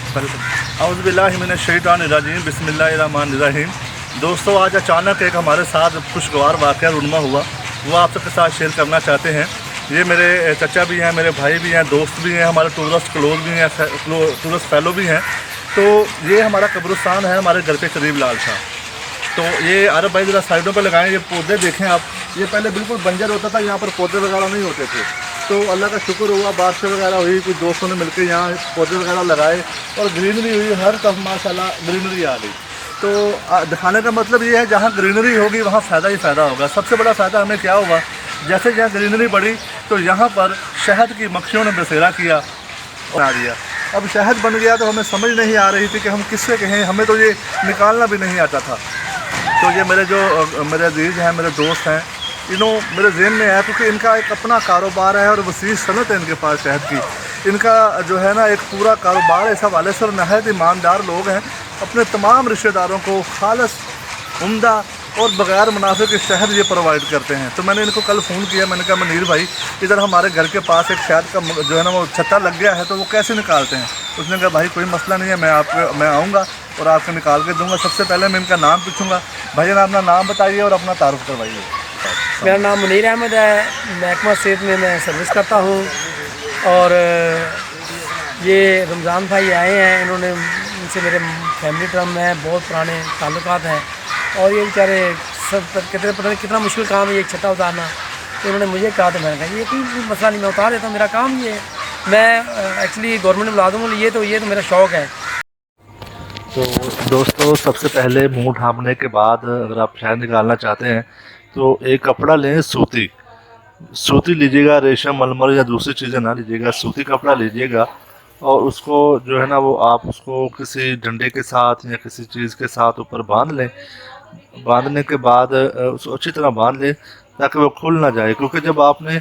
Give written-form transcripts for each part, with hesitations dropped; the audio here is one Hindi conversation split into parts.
औज़ुबिल्लाहिमिनश्शैतानिर्रजीम बिस्मिल्लाहिर्रहमानिर्रहीम। दोस्तों, आज अचानक एक हमारे साथ खुशगवार वाक़या रूनुमा हुआ, वो आप सबके साथ शेयर करना चाहते हैं। ये मेरे चचा भी हैं, मेरे भाई भी हैं, दोस्त भी हैं, हमारे टूरिस्ट क्लोज भी हैं, टूरिस्ट फेलो भी हैं। तो ये हमारा कब्रिस्तान है हमारे घर के करीब लाल शाह। तो ये अरब भाई ज़रा साइडों पर लगाएं, ये पौधे देखें आप। ये पहले बिल्कुल बंजर होता था, यहाँ पर पौधे वगैरह नहीं होते थे। तो अल्लाह का शुक्र हुआ, बारिश वगैरह हुई, कुछ दोस्तों ने मिलकर यहाँ पौधे वगैरह लगाए और ग्रीनरी हुई, हर तरफ माशाल्लाह ग्रीनरी आ गई। तो दिखाने का मतलब ये है, जहाँ ग्रीनरी होगी वहाँ फ़ायदा ही फ़ायदा होगा। सबसे बड़ा फ़ायदा हमें क्या हुआ, जैसे जहाँ ग्रीनरी बढ़ी तो यहाँ पर शहद की मक्खियों ने बसेरा किया बना दिया। अब शहद बन गया तो हमें समझ नहीं आ रही थी कि हम किससे कहें, हमें तो ये निकालना भी नहीं आता था। तो ये मेरे अजीज़ हैं, मेरे दोस्त हैं, मेरे ज़हन में है, क्योंकि इनका एक अपना कारोबार है और वसीह सनत है इनके पास शहद की। इनका जो है ना एक पूरा कारोबार है। इस हवाले से नहायत ईमानदार लोग हैं, अपने तमाम रिश्तेदारों को खालस, उम्दा और बग़ैर मुनाफे के शहद ये प्रोवाइड करते हैं। तो मैंने इनको कल फ़ोन किया, मैंने कहा मनीर भाई, इधर हमारे घर के पास एक शहद का जो है ना वो छत्ता लग गया है, तो वो कैसे निकालते हैं। उसने कहा भाई कोई मसला नहीं है, मैं आऊँगा और आपको निकाल के दूँगा। सबसे पहले मैं इनका नाम पूछूँगा। भाई अपना नाम बताइए और अपना तारुफ करवाइए। मेरा नाम मुनीर अहमद है, महकमा सेहत में मैं सर्विस करता हूँ। और ये रमज़ान भाई आए हैं, इन्होंने इनसे मेरे फैमिली टर्म में बहुत पुराने ताल्लुकात हैं। और ये बेचारे सब कितने पता नहीं कितना मुश्किल काम है ये छत्ता उतारना। तो उन्होंने मुझे कहा, तो मैंने कहा ये कोई मसला नहीं, मैं उतार देता हूँ, मेरा काम ये है। मैं एक्चुअली गवर्नमेंट मुलाजिम हूँ, ये तो मेरा शौक़ है। तो दोस्तों, सबसे पहले मुंह ढाँपने के बाद अगर आप शहद निकालना चाहते हैं तो एक कपड़ा लें, सूती लीजिएगा, रेशम, मलमल या दूसरी चीज़ें ना लीजिएगा, सूती कपड़ा लीजिएगा। और उसको जो है ना वो आप उसको किसी डंडे के साथ या किसी चीज़ के साथ ऊपर बांध लें। बांधने के बाद उसको अच्छी तरह बांध लें ताकि वो खुल ना जाए, क्योंकि जब आपने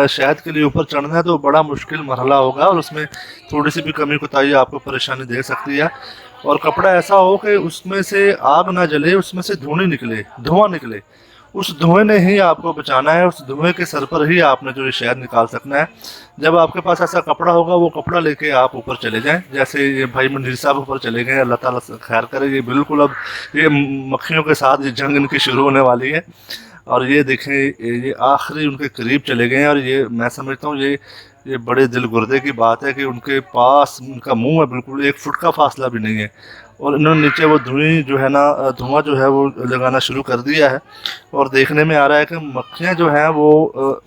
शहद के लिए ऊपर चढ़ना है तो बड़ा मुश्किल मरहला होगा और उसमें थोड़ी सी भी कमी कोताही आपको परेशानी दे सकती है। और कपड़ा ऐसा हो कि उसमें से आग ना जले, उसमें से धुआं निकले। उस धुएं ने ही आपको बचाना है, उस धुएं के सर पर ही आपने जो ये शहद निकाल सकना है। जब आपके पास ऐसा कपड़ा होगा, वो कपड़ा लेके आप ऊपर चले जाएं। जैसे ये भाई मंजीर साहब ऊपर चले गए, अल्लाह ताला खैर करे। ये बिल्कुल अब ये मक्खियों के साथ ये जंग इनकी शुरू होने वाली है। और ये देखें, ये आखिरी उनके करीब चले गए हैं। और ये मैं समझता हूँ ये बड़े दिल गुर्दे की बात है कि उनके पास उनका मुंह है, बिल्कुल 1 फुट का फासला भी नहीं है। और इन्होंने नीचे वो धुआं जो है वो लगाना शुरू कर दिया है। और देखने में आ रहा है कि मक्खियाँ जो हैं वो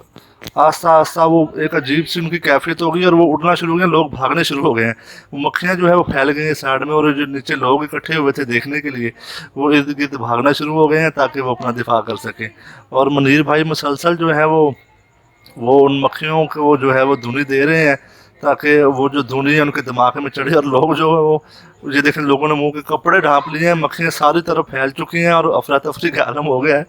आस्ता आस्ता वो एक अजीब सी उनकी कैफियत हो गई और वो उड़ना शुरू हो गए, लोग भागने शुरू हो गए हैं। वो मक्खियाँ जो है वो फैल गई हैं साइड में, और जो नीचे लोग इकट्ठे हुए थे देखने के लिए, वो इर्द गिर्द भागना शुरू हो गए हैं ताकि वो अपना दिफा कर सकें। और मुनीर भाई मुसलसल जो है वो उन मक्खियों को जो है वो धुनी दे रहे हैं ताकि वो जो धुनी है उनके दिमाग में चढ़े। और लोग जो है वो ये देखें, लोगों ने मुंह के कपड़े ढांप लिए हैं, मक्खियाँ सारी तरफ फैल चुकी हैं और अफरा तफरी का आलम हो गया है।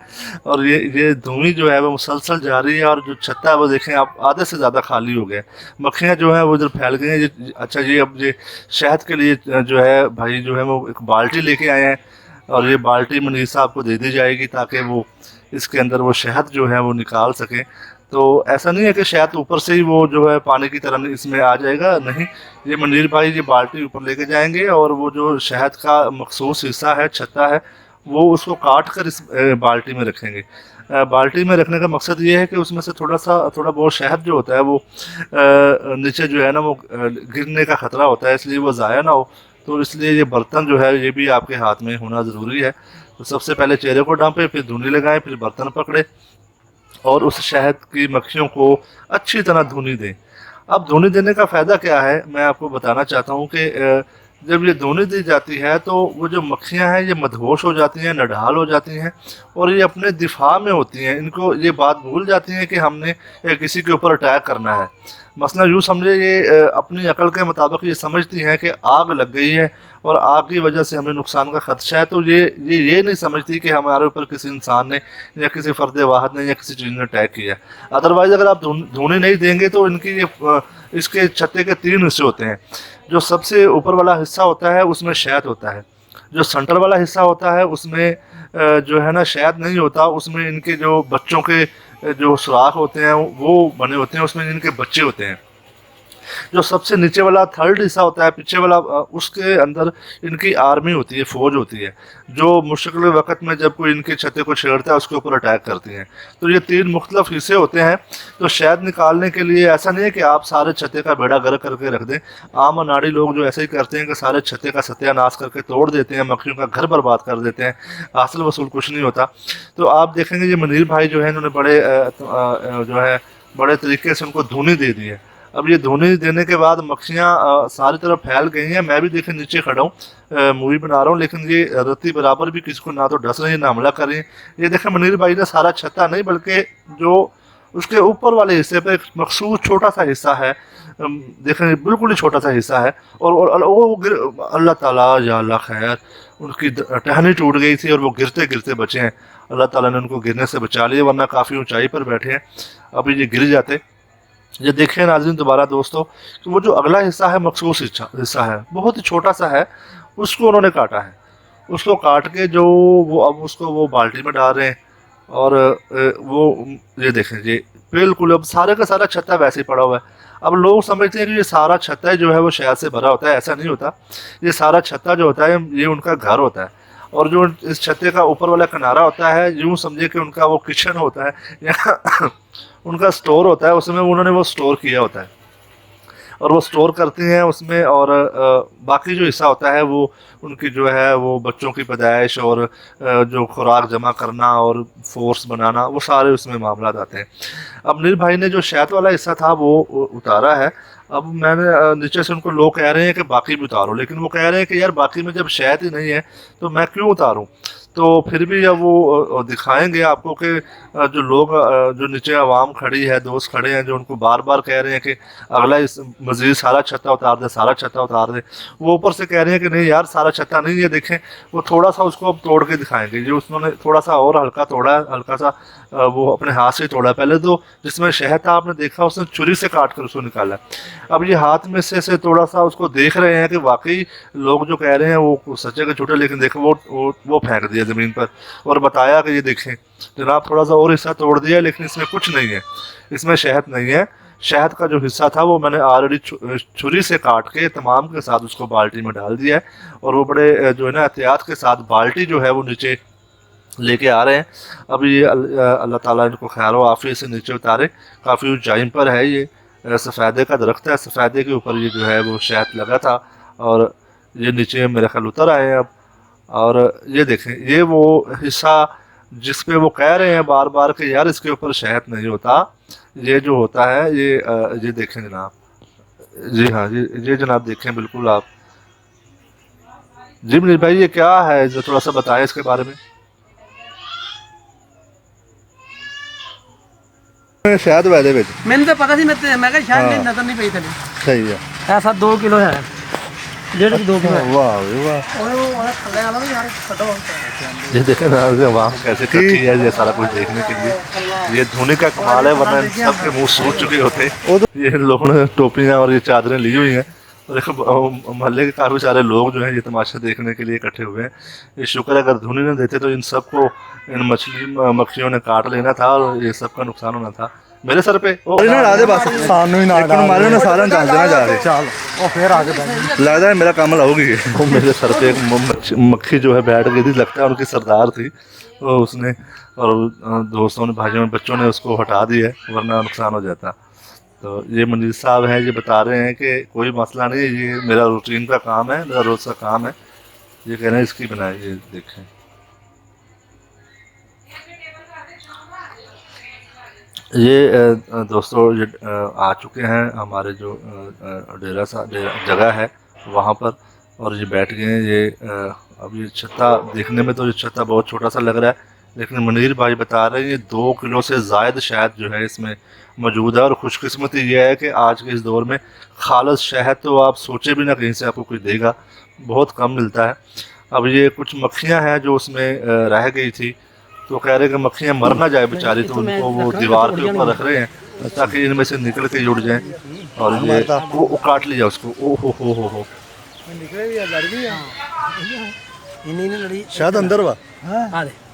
और ये धुनी जो है वो मुसलसल जा रही है। और जो छत्ता है वो देखें आप, आधे से ज़्यादा खाली हो गया है। मक्खियाँ जो है वो इधर फैल गई हैं। अच्छा, ये अब ये शहद के लिए जो है भाई जो है वो एक बाल्टी लेके आए हैं, और ये बाल्टी मनीर साहब को दे दी जाएगी ताकि वो इसके अंदर वो शहद जो है वो निकाल सकें। तो ऐसा नहीं है कि शहद ऊपर से ही वो जो है पानी की तरह इसमें आ जाएगा, नहीं। ये मंजीर भाई ये बाल्टी ऊपर लेके जाएंगे और वो जो शहद का मखसूस हिस्सा है, छत्ता है, वो उसको काट कर इस बाल्टी में रखेंगे। बाल्टी में रखने का मकसद ये है कि उसमें से थोड़ा बहुत शहद जो होता है वो नीचे जो है ना वो गिरने का ख़तरा होता है, इसलिए वो ज़ाया ना हो। तो इसलिए ये बर्तन जो है ये भी आपके हाथ में होना ज़रूरी है। तो सबसे पहले चेहरे को डांपे, फिर धुनी लगाएं, फिर बर्तन पकड़े और उस शहद की मक्खियों को अच्छी तरह धुनी दें। अब धुनी देने का फ़ायदा क्या है, मैं आपको बताना चाहता हूँ कि जब ये धुनी दी जाती है तो वो जो मक्खियाँ हैं ये मदहोश हो जाती हैं, नढाल हो जाती हैं और ये अपने दिफा में होती हैं। इनको ये बात भूल जाती हैं कि हमने किसी के ऊपर अटैक करना है। मसला यूँ समझे, ये अपनी अकल के मुताबिक ये समझती हैं कि आग लग गई है और आग की वजह से हमें नुकसान का खदशा है। तो ये नहीं समझती कि हमारे ऊपर किसी इंसान ने या किसी फ़र्द वाहिद ने या किसी चीज़ ने अटैक किया। अदरवाइज़ अगर आप धुनी नहीं देंगे तो इनकी इसके छत्ते के 3 हिस्से होते हैं। जो सबसे ऊपर वाला हिस्सा होता है उसमें शहद होता है, जो सेंटर वाला हिस्सा होता है उसमें जो है ना शहद नहीं होता, उसमें इनके जो बच्चों के जो सुराख होते हैं वो बने होते हैं, उसमें इनके बच्चे होते हैं। जो सबसे नीचे वाला थर्ड हिस्सा होता है पीछे वाला, उसके अंदर इनकी आर्मी होती है, फौज होती है, जो मुश्किल वक्त में जब कोई इनके छत्ते को छेड़ता है उसके ऊपर अटैक करती हैं। तो ये 3 मुख्तलिफ हिस्से होते हैं। तो शहद निकालने के लिए ऐसा नहीं है कि आप सारे छत्ते का बेड़ा गर्क करके रख दें। आम अनाड़ी लोग जो ऐसे ही करते हैं कि सारे छत्ते का सत्यानाश करके तोड़ देते हैं, मक्खियों का घर बर्बाद कर देते हैं, हासिल वसूल कुछ नहीं होता। तो आप देखेंगे ये मुनीर भाई जो है इन्होंने जो है बड़े तरीके से उनको धुनी दे दी है। अब ये धुनी देने के बाद मक्खियाँ सारी तरफ फैल गई हैं। मैं भी देखें नीचे खड़ा हूँ, मूवी बना रहा हूँ, लेकिन ये रत्ती बराबर भी किसी को ना तो डस रही है ना हमला कर रही है। ये देखें मुनीर भाई ने सारा छत्ता नहीं बल्कि जो उसके ऊपर वाले हिस्से पे एक मखसूस छोटा सा हिस्सा है, देखें बिल्कुल ही छोटा सा हिस्सा है, और वो अल्लाह ताला या अल्लाह खैर उनकी टहनी टूट गई थी और वो गिरते गिरते बचे हैं। अल्लाह ताला ने उनको गिरने से बचा लिया, वरना काफ़ी ऊंचाई पर बैठे हैं, अभी ये गिर जाते। ये देखें नाज़रीन दोबारा दोस्तों कि वो जो अगला हिस्सा है मखसूस हिस्सा है, बहुत ही छोटा सा है, उसको उन्होंने काटा है। उसको काट के जो वो अब उसको वो बाल्टी में डाल रहे हैं, और वो ये देखें ये बिल्कुल अब सारे का सारा छत्ता वैसे ही पड़ा हुआ है। अब लोग समझते हैं कि ये सारा छत्ता जो है वो शहद से भरा होता है, ऐसा नहीं होता। ये सारा छत्ता जो होता है ये उनका घर होता है, और जो इस छत्ते का ऊपर वाला किनारा होता है यूँ समझे कि उनका वो किचन होता है या उनका स्टोर होता है, उसमें उन्होंने वो स्टोर किया होता है और वो स्टोर करती हैं उसमें। और बाकी जो हिस्सा होता है वो उनकी जो है वो बच्चों की पैदाइश और जो खुराक जमा करना और फोर्स बनाना, वो सारे उसमें मामला आते हैं। अब नीर भाई ने जो शहद वाला हिस्सा था वो उतारा है। अब मैंने नीचे से उनको लोग कह रहे हैं कि बाकी भी उतारो, लेकिन वो कह रहे हैं कि यार बाकी में जब शहद ही नहीं है तो मैं क्यों उतारूं। तो फिर भी अब वो दिखाएंगे आपको कि जो लोग जो नीचे आवाम खड़ी है, दोस्त खड़े हैं जो उनको बार बार कह रहे हैं कि अगला इस मज़ीद सारा छत्ता उतार दे, सारा छत्ता उतार दे, वो ऊपर से कह रहे हैं कि नहीं यार सारा छत्ता नहीं है। देखें वो थोड़ा सा उसको अब तोड़ के दिखाएंगे, जो उसने थोड़ा सा और हल्का तोड़ा, हल्का सा वो अपने हाथ से तोड़ा। पहले तो जिसमें शहद था आपने देखा उसने छुरी से काट कर उसको निकाला। अब ये हाथ में से थोड़ा सा उसको देख रहे हैं कि वाकई लोग जो कह रहे हैं वो सच्चे के झूठे, लेकिन देखो वो फेंक दिया ज़मीन पर और बताया कि ये देखें जनाब थोड़ा सा और हिस्सा तोड़ दिया, लेकिन इसमें कुछ नहीं है, इसमें शहद नहीं है। शहद का जो हिस्सा था वो मैंने ऑलरेडी छुरी से काट के तमाम के साथ उसको बाल्टी में डाल दिया है, और वो बड़े जो है ना एहतियात के साथ बाल्टी जो है वो नीचे लेके आ रहे हैं। अब ये अल्लाह ताला इनको खैर व आफियत से नीचे उतारे। काफ़ी ऊंचाई पर है ये, सफ़ेदे का दरख्त है, सफ़ेदे के ऊपर ये जो है वो शहद लगा था, और ये नीचे मेरे ख्याल उतर आए हैं अब। और ये देखें ये वो हिस्सा जिस पे वो कह रहे हैं बार बार कि यार इसके ऊपर शहद नहीं होता, ये जो होता है ये देखें जनाब, जी हाँ जी ये जनाब देखें बिल्कुल आप। जी मनीष भाई ये क्या है, जो थोड़ा सा बताएं इसके बारे में। शहद वैदे ਵਿੱਚ मैंने तो पता सी मैं कहा शायद नजर नहीं पई थी। सही है, ऐसा 2 किलो है, 1.5 2 किलो है। वाह वाह, और वो थल्ले वाला भी यार फटो ये देखें ना वहाँ कैसे इकट्ठी है ये सारा कुछ देखने के लिए। ये धोने का कमाल है, वरना इन सब के मुंह सूज चुके होते। ये लोगों ने टोपियाँ और ये चादरें ली हुई हैं, और देखो मोहल्ले के काफ़ी सारे लोग जो हैं ये तमाशा देखने के लिए इकट्ठे हुए हैं। ये शुक्र है अगर धुनी न देते तो इन सबको इन मक्खियों ने काट लेना था और ये सबका नुकसान होना था। मेरे सर पे बस सानू ही ना मारे ना सारा जान देना जा रहे चल और फिर आगे लगता है मेरा काम लाओगी। वो मेरे सर पे एक मक्खी जो है बैठ गई थी, लगता है उनकी सरदार थी, तो उसने और दोस्तों ने भाइयों बच्चों ने उसको हटा दिया, वरना नुकसान हो जाता। तो ये मंजीत साहब हैं, ये बता रहे हैं कि कोई मसला नहीं, ये मेरा रूटीन का काम है, मेरा रोज़ का काम है। ये कह रहे हैं इसकी बनाई, ये देखें ये दोस्तों ये आ चुके हैं हमारे जो डेरा सा जगह है वहाँ पर, और ये बैठ गए हैं। ये अब ये छत्ता देखने में तो ये छत्ता बहुत छोटा सा लग रहा है, लेकिन मुनीर भाई बता रहे हैं ये 2 किलो से ज़ायद शहद जो है इसमें मौजूद है। और खुशकिस्मती ये है कि आज के इस दौर में खालिस शहद तो आप सोचे भी ना कहीं से आपको कोई देगा, बहुत कम मिलता है। अब ये कुछ मक्खियाँ हैं जो उसमें रह गई थी, तो कह रहे कि मक्खियाँ मर ना जाए बेचारी, तो उनको वो दीवार के ऊपर रख रहे हैं ताकि इनमें से निकल के जुड़ जाएं। और ये वो काट लिया उसको, ओ हो शायद अंदर वा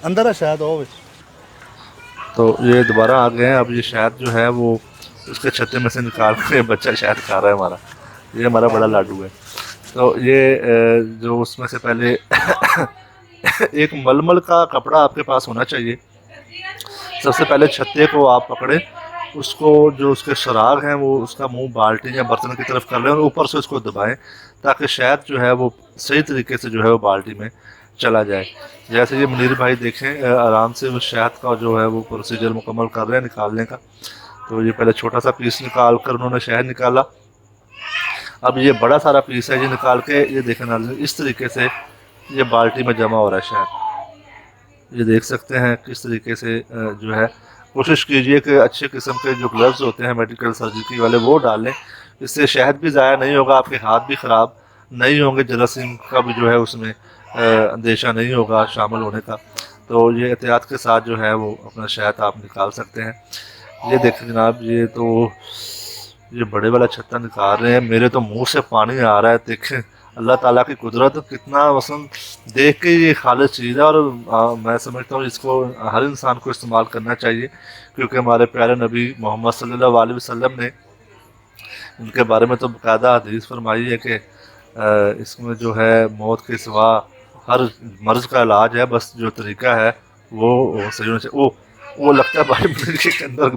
अंदर है शायद हो। तो ये दोबारा आ गए हैं। अब ये शायद जो है वो उसके छत्ते में से निकाल के बच्चा शहद खा रहा है हमारा। ये हमारा बड़ा लाडू है। तो ये जो उसमें से पहले एक मलमल का कपड़ा आपके पास होना चाहिए। सबसे पहले छत्ते को आप पकड़े, उसको जो उसके सुराग हैं वो उसका मुंह बाल्टी या बर्तन की तरफ कर लें और ऊपर से उसको दबाएं ताकि शहद जो है वो सही तरीके से जो है वो बाल्टी में चला जाए। जैसे ये मुनीर भाई देखें आराम से उस शहद का जो है वो प्रोसीजर मुकम्मल कर रहे हैं निकालने का। तो ये पहले छोटा सा पीस निकाल कर उन्होंने शहद निकाला। अब ये बड़ा सारा पीस है, ये निकाल के ये देखें नाज़रीन इस तरीके से ये बाल्टी में जमा हो रहा है शहद। ये देख सकते हैं किस तरीके से जो है। कोशिश कीजिए कि अच्छे किस्म के जो ग्लव्स होते हैं मेडिकल सर्जिकल वाले वो डाल लें, इससे शहद भी ज़ाया नहीं होगा, आपके हाथ भी ख़राब नहीं होंगे, जरासीम का भी जो है उसमें अंदेशा नहीं होगा शामिल होने का। तो ये एहतियात के साथ जो है वो अपना शहद आप निकाल सकते हैं। ये देखें जनाब, ये तो ये बड़े वाला छत्ता निकाल रहे हैं, मेरे तो मुंह से पानी आ रहा है। देखें अल्लाह ताला की कुदरत कितना वसन, देख के ये खालिस चीज़ है। और मैं समझता हूँ इसको हर इंसान को इस्तेमाल करना चाहिए, क्योंकि हमारे प्यारे नबी मोहम्मद सल्लल्लाहु अलैहि वसल्लम ने इनके बारे में तो बाकायदा हदीस फरमाई है कि इसमें जो है मौत के सिवा हर मर्ज़ का इलाज है, बस जो तरीका है वो सही होना चाहिए। वो लगता है भाई मुर्गे के अंदर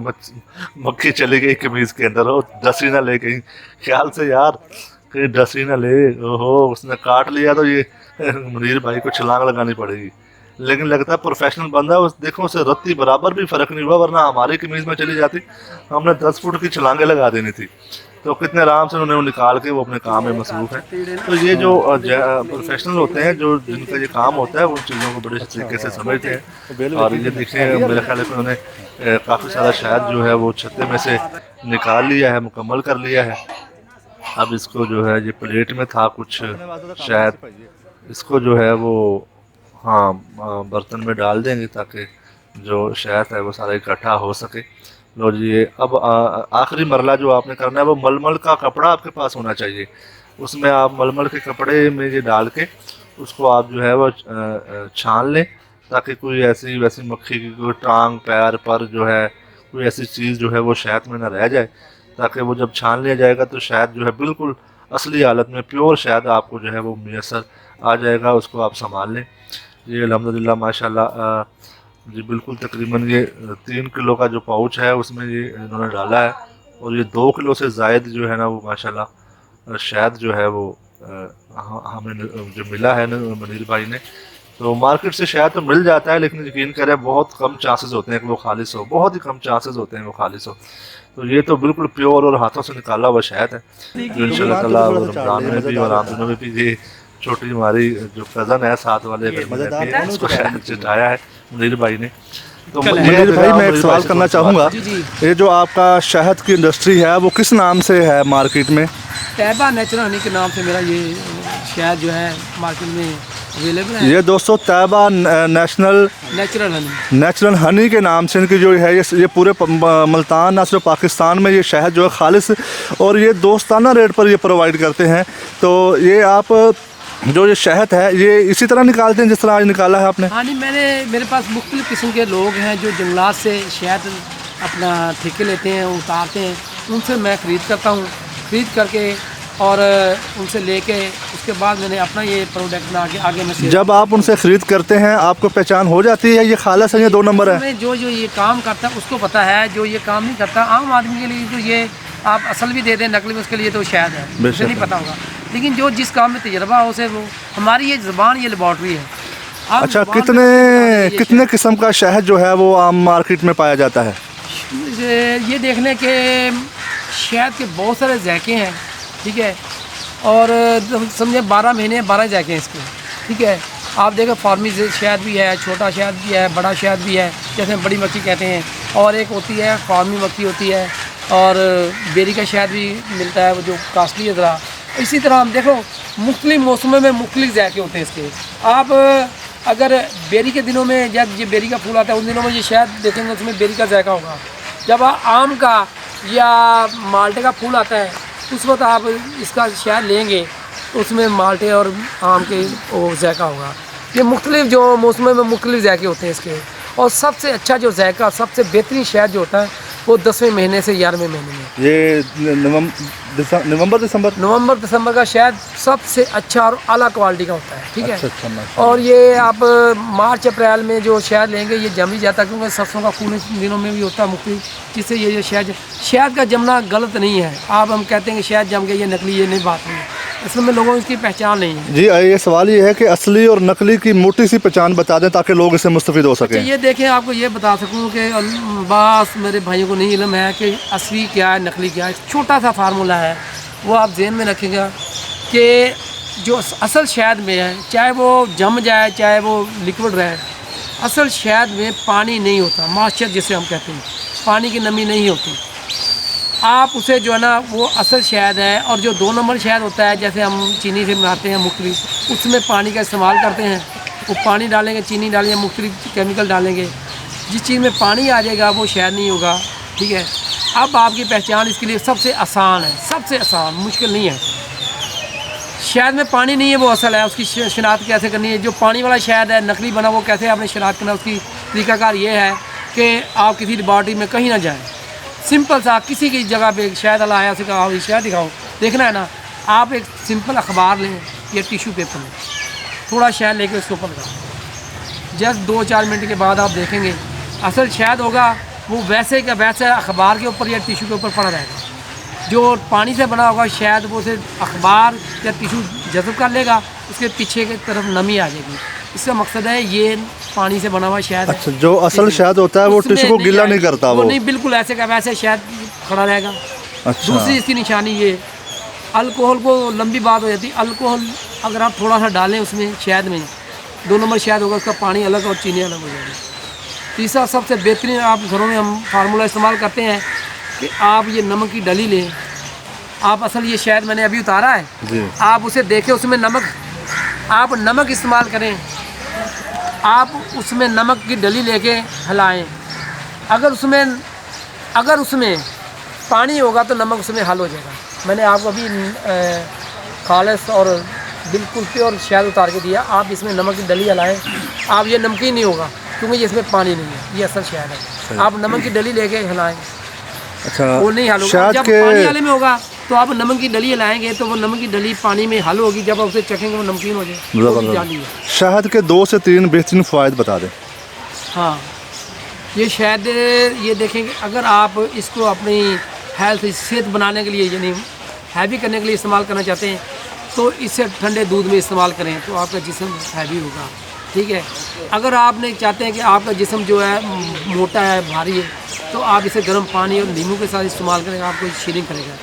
मक्खी चली गई कमीज़ के अंदर, हो डसी ना ले गई, ख्याल से यार कहीं डसी ना ले। ओहो उसने काट लिया तो ये मुनीर भाई को छलांग लगानी पड़ेगी। लेकिन लगता है प्रोफेशनल बंदा, उस देखो उसे रत्ती बराबर भी फ़र्क नहीं हुआ, वरना हमारी कमीज़ में चली जाती हमने 10 फुट की छलांगें लगा देनी थी। तो कितने आराम से उन्होंने वो निकाल के वो अपने काम में मसरूफ़ हैं। तो ये जो प्रोफेशनल होते हैं, जो जिनका ये काम होता है, वो चीज़ों को बड़े तरीके से समझते हैं। और ये देखिए मेरे ख्याल से उन्होंने काफ़ी सारा शहद जो है वो छत्ते में से निकाल लिया है, मुकम्मल कर लिया है। अब इसको जो है ये प्लेट में था कुछ शहद, इसको जो है वो बर्तन में डाल देंगे ताकि जो शहद है वो सारा इकट्ठा हो सके। लो जी, ये अब आखिरी मरला जो आपने करना है वो मलमल का कपड़ा आपके पास होना चाहिए। उसमें आप मलमल के कपड़े में ये डाल के उसको आप जो है वो छान लें ताकि कोई ऐसी वैसी मक्खी की कोई टांग पैर पर जो है कोई ऐसी चीज़ जो है वो शहद में ना रह जाए, ताकि वो जब छान लिया जाएगा तो शहद जो है बिल्कुल असली हालत में प्योर शहद आपको जो है वो मैसर आ जाएगा। उसको आप संभाल लें। ये अल्हम्दुलिल्लाह माशाल्लाह जी बिल्कुल तकरीबन ये 3 किलो का जो पाउच है उसमें ये इन्होंने डाला है, और ये 2 किलो से ज़ायद जो है ना वो माशाल्लाह शहद जो है वो हमें जो मिला है ना मुनीर भाई ने। तो मार्केट से शहद तो मिल जाता है, लेकिन यकीन करें बहुत कम चांसेस होते हैं कि वो खालिस हो, बहुत ही कम चांसेस होते हैं वो खालिस हो। तो ये तो बिल्कुल प्योर और हाथों से निकाला हुआ शहद है, जो इंशाल्लाह ताला रमज़ान में भी और आम दिनों में भी ये छोटी हमारी जो कज़न है साथ वाले उसको शहद चटाया है मुनीर भाई ने। तो मुनीर भाई मैं एक सवाल करना चाहूँगा, ये जो आपका शहद की इंडस्ट्री है वो किस नाम से है मार्केट में? तैयबा नेचुरल हनी के नाम से मेरा ये शहद जो है मार्केट में अवेलेबल है। ये दोस्तों तैयबा नेचुरल हनी के नाम से इनकी जो है ये पूरे मुल्तान ना सिर्फ पाकिस्तान में ये शहद जो है खालिस और ये दोस्ताना रेट पर ये प्रोवाइड करते हैं। तो ये आप जो ये शहद है ये इसी तरह निकालते हैं जिस तरह आज निकाला है आपने? हाँ जी, मेरे पास मुख्तलिफ़ किस्म के लोग हैं जो जंगलात से शहद अपना ठेके लेते हैं, उतारते हैं, उनसे मैं ख़रीद करता हूँ, ख़रीद करके और उनसे लेके उसके बाद मैंने अपना ये प्रोडक्ट में आगे मैं जब आप उनसे ख़रीद करते हैं आपको पहचान हो जाती है ये खालिस है, ये 2 नंबर है? जो ये काम करता है उसको पता है, जो ये काम नहीं करता आम आदमी के लिए तो ये आप असल भी दे दें नकली भी उसके लिए तो शायद है, उसे नहीं पता होगा। लेकिन जो जिस काम में तजर्बा हो उसे वो हमारी ये ज़बान ये लेबॉर्ट्री है। अच्छा, कितने किस्म का शहद जो है वो आम मार्केट में पाया जाता है? ये देख लें कि शहद के बहुत सारे ज़ायके हैं, ठीक है, और समझे 12 महीने 12 ज़ायके हैं इसके, ठीक है। आप देखें फार्मी शहद भी है, छोटा शहद भी है, बड़ा शहद भी है, जैसे बड़ी मक्खी कहते हैं, और एक होती है फार्मी मक्खी होती है, और बेरी का शहद भी मिलता है वो जो कास्टली है ज़रा। इसी तरह हम देखो मुख्तलिफ मौसमों में मुख्तलिफ ज़ायके होते हैं इसके। आप अगर बेरी के दिनों में जब ये बेरी का फूल आता है उन दिनों में ये शहद देखेंगे उसमें बेरी का जायका होगा। जब आम का या माल्टे का फूल आता है उस वक्त आप इसका शहद लेंगे तो उसमें माल्टे और आम के वो जायका होगा। ये मुख्तलिफ जो मौसमों में मुख्तलिफ जायके होते हैं इसके। और सबसे अच्छा जो जायका सबसे बेहतरीन शहद जो होता है वो 10वें महीने से 11वें महीने में। ये नवंबर दिसंबर नवंबर दिसंबर का शहद सबसे अच्छा और आला क्वालिटी का होता है, ठीक है। अच्छा अच्छा माशाल्लाह। और ये आप मार्च अप्रैल में जो शहद लेंगे ये जम ही जाता है, क्योंकि सरसों का फूल इन दिनों में भी होता है मुख्तलिफ, जिससे ये जो शहद का जमना गलत नहीं है। आप हम कहते हैं कि शहद जम गया, ये नकली, ये नहीं, बात नहीं है। इसमें लोगों की इसकी पहचान नहीं है। जी ये सवाल ये है कि असली और नकली की मोटी सी पहचान बता दें ताकि लोग इससे मुस्तफिद हो सकें। ये देखें, आपको ये बता सकूं कि बस मेरे भाइयों को नहीं इल्म है कि असली क्या है नकली क्या है। छोटा सा फार्मूला है, वो आप ज़हन में रखेंगे कि जो असल शहद में है, चाहे वो जम जाए चाहे वो लिक्विड रहे, असल शहद में पानी नहीं होता, मॉइस्चर जिसे हम कहते हैं, पानी की नमी नहीं होती। आप उसे जो है ना वो असल शहद है। और जो 2 नंबर शहद होता है, जैसे हम चीनी से बनाते हैं मुख्तलिफ, उसमें पानी का इस्तेमाल करते हैं। वो पानी डालेंगे, चीनी डालेंगे, मुख्तलिफ केमिकल डालेंगे, जिस चीज़ में पानी आ जाएगा वो शहद नहीं होगा, ठीक है। अब आपकी पहचान इसके लिए सबसे आसान है, सबसे आसान, मुश्किल नहीं है। शहद में पानी नहीं है वो असल है, उसकी शिनाख्त कैसे करनी है। जो पानी वाला शहद है नकली बना, वो कैसे आपने शिनाख्त करना, उसकी तरीकाकार ये है कि आप किसी लेबॉर्ट्री में कहीं ना जाएँ, सिंपल सा किसी की जगह पे शहद वाला आया, उसे कहा ये शहद दिखाओ, देखना है ना, आप एक सिंपल अखबार लें या टिशू पेपर लें, थोड़ा शहद लेके उसके ऊपर लगाओ। जस्ट 2-4 मिनट के बाद आप देखेंगे असल शहद होगा वो वैसे का वैसे अखबार के ऊपर या टिशू के ऊपर पड़ा रहेगा। जो पानी से बना होगा शहद, वो उसे अखबार या टिशू जज़ब कर लेगा, उसके पीछे की तरफ नमी आ जाएगी। इसका मकसद है ये पानी से बना हुआ शहद। अच्छा, जो असल शहद होता है वो टिश्यू को गीला नहीं करता, वो नहीं, बिल्कुल ऐसे का वैसे शहद खड़ा रहेगा। अच्छा। दूसरी इसकी निशानी ये, अल्कोहल को लंबी बात हो जाती है। अल्कोहल अगर आप थोड़ा सा डालें उसमें शहद में, 2 नंबर शहद होगा, उसका पानी अलग और चीनी अलग हो जाएगी। तीसरा सबसे बेहतरीन आप घरों में हम फार्मूला इस्तेमाल करते हैं कि आप ये नमक की डली लें। आप असल ये शहद मैंने अभी उतारा है जी, आप उसे देखें, उसमें नमक, आप नमक इस्तेमाल करें, आप उसमें नमक की डली लेके हिलाएं। अगर उसमें पानी होगा तो नमक उसमें हल हो जाएगा। मैंने आपको अभी खालिस और बिल्कुल प्योर शहद उतार के दिया। आप इसमें नमक की डली हिलाएं, आप ये नमकीन नहीं होगा क्योंकि इसमें पानी नहीं है, ये असल शहद है। आप नमक की डली लेके हिलाएं, अच्छा। वो नहीं हल होगा। शहद जब के पानी वाले में होगा तो आप नमक की डली हिलाएंगे तो वो नमक की डली पानी में हल होगी, जब आप उसे चखेंगे वो नमकीन हो जाए। शहद के 2 से 3 बेहतरीन फ़वाइद बता दें। हाँ, ये शहद, ये देखेंगे अगर आप इसको अपनी हेल्थ, सेहत बनाने के लिए यानी हैवी करने के लिए इस्तेमाल करना चाहते हैं तो इसे ठंडे दूध में इस्तेमाल करें तो आपका जिस्म हैवी होगा, ठीक है। अगर आपने चाहते हैं कि आपका जिस्म जो है मोटा है, भारी है, तो आप इसे गर्म पानी और नींबू के साथ इस्तेमाल करें, आपको शीलिंग करेगा।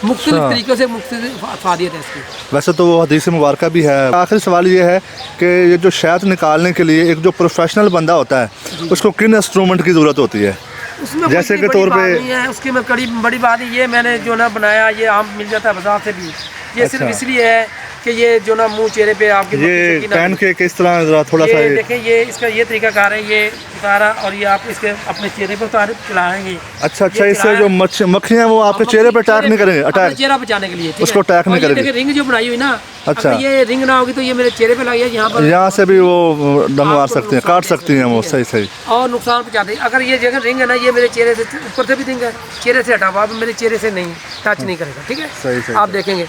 मुख्तलिफ तरीक़ों से मुख्तलिफ अफादियत है इसकी। वैसे तो वो हदीस मुबारक भी है। आखिरी सवाल ये है कि ये जो शहद निकालने के लिए एक जो प्रोफेशनल बंदा होता है उसको किन इंस्ट्रूमेंट की ज़रूरत होती है? उसमें जैसे के तौर पे नहीं है, उसकी मैं बड़ी बात है, ये मैंने जो ना बनाया, ये आम मिल जाता है बाजार से भी। ये सिर्फ इसलिए है कि ये जो ना मुंह चेहरे पे आपके ये पहन के किस तरह ज़रा थोड़ा सा देखें, ये इसका ये तरीका कार है, ये उतारा और ये आप इसके अपने चेहरे पे उतार चलाएंगे। अच्छा, इससे जो मक्खियाँ वो आपके चेहरे पे अटैक नहीं करेंगे, अटैक चेहरा बचाने के लिए, उसको अटैक नहीं करेंगे। रिंग जो बनाई हुई ना, अच्छा, अगर ये रिंग ना होगी तो ये मेरे चेहरे पे लगी है, यहाँ से भी वो डंग मार सकते हैं, काट सकती हैं वो, सही और नुकसान पहुँचाते हैं। अगर ये जगह रिंग है ना, ये मेरे चेहरे से ऊपर से भी रिंग है, चेहरे से हटा हुआ, मेरे चेहरे से नहीं टच नहीं करेगा, ठीक है, सही आप देखेंगे।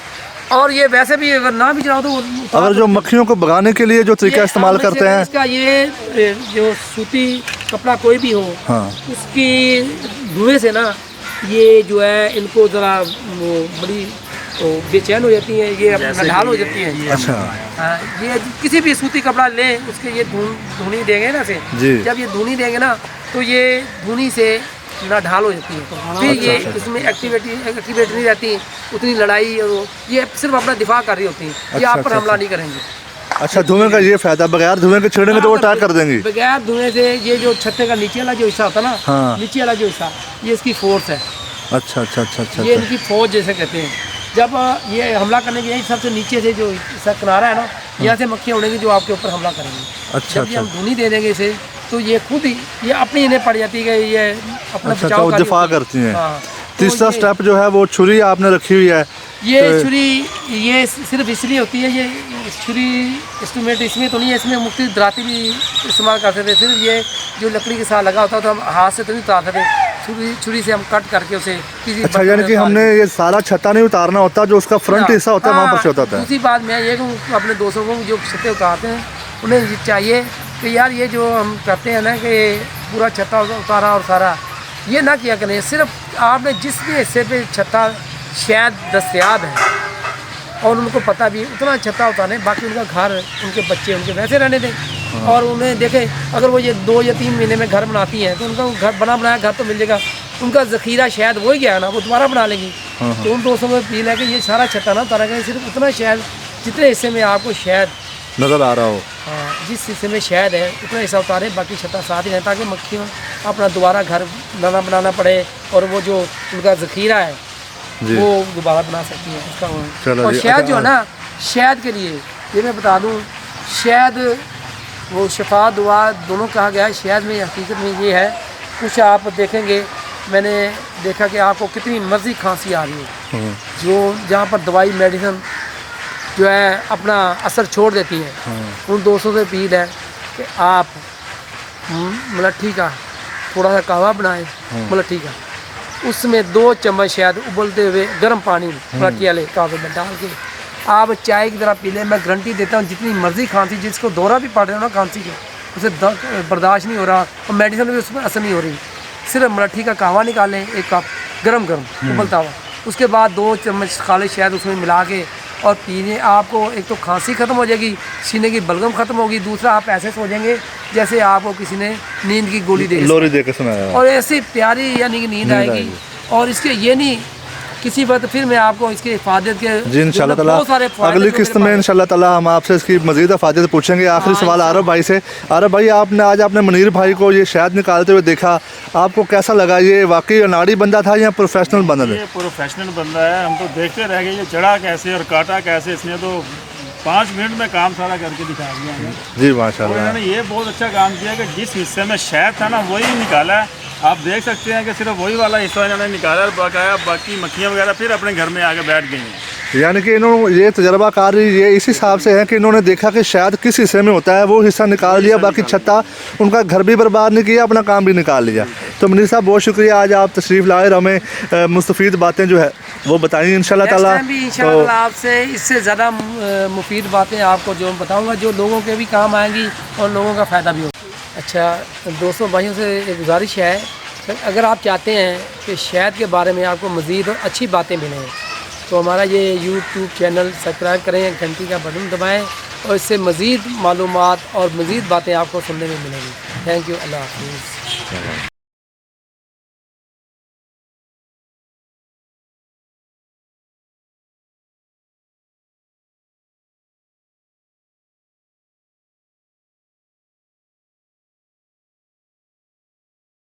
और ये वैसे भी अगर ना भी चलाओ तो अगर जो मक्खियों को भगाने के लिए जो तरीका इस्तेमाल करते हैं, इसका ये जो सूती कपड़ा कोई भी हो, हाँ, उसकी धुएं से ना ये जो है इनको ज़रा वो बड़ी बेचैन हो जाती हैं, ये नढाल हो जाती हैं। अच्छा, ये किसी भी सूती कपड़ा लें, उसके ये धुनी देंगे ना से, जब ये धुनी देंगे ना तो ये धुनी से ना ढाल हो जाती है, फिर ये इसमें एक्टिवेट नहीं रहती, उतनी लड़ाई और ये सिर्फ अपना दिफा कर रही होती है, ये आप पर हमला नहीं करेंगे। अच्छा, धुएं का ये फायदा, बगैर धुएं के छेड़ेंगे तो वो अटैक कर देंगी। बगैर धुएं से ये जो छत्ते का नीचे वाला जो हिस्सा होता है ना, हाँ, नीचे वाला जो हिस्सा, ये इसकी फोर्स है। अच्छा, ये इनकी फौज जैसे कहते हैं। जब ये हमला करने के यही सबसे नीचे से जो किनारा है ना, यहाँ से मक्खियाँ उड़ेंगी जो आपके ऊपर हमला करेंगी। अच्छा, जब ये हम धुनी दे देंगे इसे तो ये खुद ही ये अपनी इन्हें पड़ जाती है, ये अपना बचाव दिफा करती हैं। हाँ, तीसरा स्टेप जो है वो छुरी आपने रखी हुई है। ये छुरी ये सिर्फ इसलिए होती है, ये छुरी इंस्ट्रूमेंट इसमें तो नहीं है, इसमें मुख्तलिफ दराती भी इस्तेमाल करते थे। सिर्फ ये जो लकड़ी के साथ लगा होता था, हम हाथ से तो नहीं उतारते थे, छुरी से हम कट करके उसे किसी अच्छा, बर्तन यानी में कि डाल हमने ये सारा छत्ता नहीं उतारना होता, जो उसका फ्रंट हिस्सा होता है वहाँ पर से होता है। दूसरी बात मैं ये कहूँ अपने दोस्तों को जो छत्ते उतारते हैं उन्हें ये चाहिए कि यार ये जो हम करते हैं ना कि पूरा छत्ता उतारा और सारा, ये ना किया करें। सिर्फ आपने जिस भी हिस्से पे छत्ता शायद दस्तयाब है और उनको पता भी उतना छत्ता उतारें, बाकी उनका घर, उनके बच्चे उनके वैसे रहने दें। और उन्हें देखें अगर वो ये 2 या 3 महीने में घर बनाती हैं तो उनका घर बनाया घर तो मिल जाएगा, उनका ज़ख़ीरा शायद हो ही गया ना, वो दोबारा बना लेंगी। तो उन दोस्तों को अपील है कि ये सारा छत्ता ना उतारा करें, सिर्फ उतना शायद जितने हिस्से में आपको शायद नज़र आ रहा हो। हाँ, जिस हिस्से में शहद है उतना हिस्सा उतारें, बाकी छत्ता साथ ही रहें ताकि मक्खियों अपना दोबारा घर बनाना पड़े और वो जो उनका ज़ख़ीरा है जी। वो दोबारा बना सकती है उसका चलो और जी, शहद जो है ना, शहद के लिए ये मैं बता दूं, शहद वो शफा दुआ दोनों कहा गया है। शहद में हकीकत में ये है, कुछ आप देखेंगे, मैंने देखा कि आपको कितनी मर्जी खांसी आ रही है, जो जहाँ पर दवाई मेडिसिन जो है अपना असर छोड़ देती है, उन दोस्तों से अपील है कि आप मलट्ठी का थोड़ा सा कहवा बनाएं, मलट्ठी का, उसमें 2 चम्मच शहद उबलते हुए गर्म पानी मलट्ठी वाले कहवे में डाल के आप चाय की तरह पी लें। मैं गारंटी देता हूँ जितनी मर्जी खांसी, जिसको दौरा भी पड़ रहा है ना खांसी के, उसे बर्दाश्त नहीं हो रहा और मेडिसिन भी उसमें असर नहीं हो रही, सिर्फ मलट्ठी का कहवा निकालें 1 कप गरम उबलता हुआ, उसके बाद 2 चम्मच खाली शहद उसमें मिला के और पीने, आपको एक तो खांसी ख़त्म हो जाएगी, सीने की बलगम ख़त्म होगी, दूसरा आप ऐसे सो जाएंगे जैसे आपको किसी ने नींद की गोली लोरी दे के सुनाया, और ऐसी प्यारी यानी कि नींद आएगी। और इसके ये नहीं किसी वक्त फिर मैं आपको इसके हिफाजत के जी इंशाल्लाह ताला अगली किस्त में इंशाल्लाह ताला हम आपसे इसकी मज़ीद हिफाजत पूछेंगे। आखिरी सवाल आरब भाई से। आरब भाई, आपने आज आपने मुनीर भाई को ये शहद निकालते हुए देखा, आपको कैसा लगा? ये वाकई अनाड़ी बंदा था या प्रोफेशनल बंदा था? ये प्रोफेशनल बंदा है, हम तो देखते रह गए ये चढ़ा कैसे और काटा कैसे, इसने तो 5 मिनट में काम सारा करके दिखा दिया हमें। जी और माशाल्लाह। इन्होंने ये बहुत अच्छा काम किया कि जिस हिस्से में शहद था ना वही निकाला है। आप देख सकते हैं कि सिर्फ वही वाला हिस्सा इन्होंने निकाला और बकाया बाकी मक्खियाँ वगैरह फिर अपने घर में आके बैठ गई हैं। यानी कि इन्होंने ये तजर्बाकारी ये इस हिसाब से है कि इन्होंने देखा कि शायद किस हिस्से में होता है, वो हिस्सा निकाल लिया, बाकी छत्ता उनका घर भी बर्बाद नहीं किया, अपना काम भी निकाल लिया। तो मुनीर साहब बहुत शुक्रिया, आज आप तशरीफ़ लाए और हमें मुस्तफ़ीद बातें जो है वो बताइए इंशाल्लाह ताला। इंशाल्लाह आपसे इससे ज़्यादा मुफीद बातें आपको जो बताऊँगा, जो लोगों के भी काम आएंगी और लोगों का फ़ायदा भी होगा। अच्छा दोस्तों भाइयों से एक गुजारिश है, अगर आप चाहते हैं कि शहद के बारे में आपको मज़ीद और अच्छी बातें मिलें तो हमारा ये YouTube चैनल सब्सक्राइब करें, घंटी का बटन दबाएं और इससे मज़ीद मालूमात और मज़ीद बातें आपको सुनने में मिलेंगी। थैंक यू, अल्लाह हाफ़िज़।